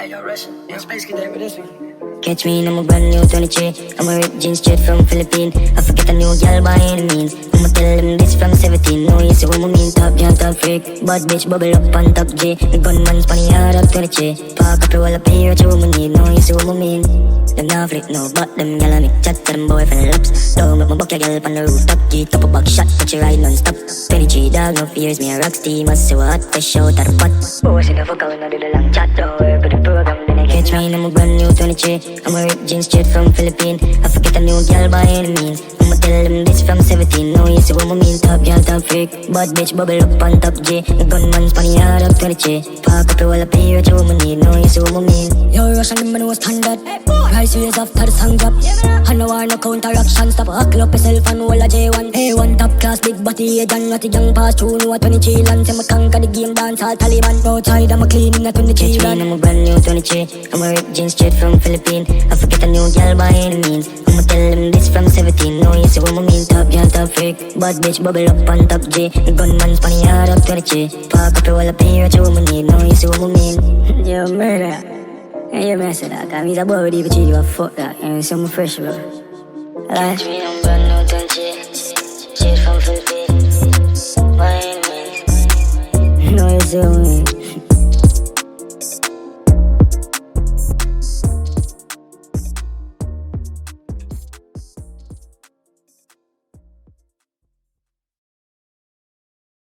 Hey, yo, Russian, yo, Space Cadet with this one. Catch me in a brand new 23. I'm a ripped jeans straight from Philippines. I forget a new girl by any means. I'ma tell them this from 17. No, you see what I mean. Top girl, top freak. Bad bitch, bubble up on top G. The gunman's funny hard up 23. Park up your wall up here, what you woman need. No, you see what I mean. Them not flip, no, but them gyal make chat to them boyfriend laps. Don't make my buck your girl on the rooftop. G, top a back shot, but you ride non-stop. 23 dog, no fears, me a rock steam. I see what hot, fresh out of the pot. Oh, see the fuck out, no do the long chat. Don't work with the program, then I catch me in a brand new 23. I'm a ripped jeans straight from Philippines. I forget a new girl by any means. I'ma tell them this from 17. No, you see what I mean. Top girl, top freak. Bad bitch, bubble up on top G. The gunman's funny hard up 23. Park up your wall up here, what you woman need. No, you see what I mean. Yo, Russian, the man was standard. Price raise after the song drop. I know I no counteraction. Stop, huckle up yourself and wall a J1. A1 top class, big body, a John. What a young pass through, no a 23 land. Say me conquer the game, dance all Taliban. Outside, I'm a cleaning a 23 land. I'm a brand new 23. I'm a ripped jeans straight from Philippines. I forget a new girl by any means. I'ma tell them this from 17. No, you see what I mean. Top girl, top freak. Bad bitch, bubble up on top G. The gunman's funny hard up 23. Park up your wall up here, what you woman need. No, you see what I mean. Yo, murder. Hey, you mess with that. Cause me's a boy with even you a fuck that. You know, something fresh, bro. Like, Catch me on brand new 23. Straight from Philippines. By any means. no, you see what I mean.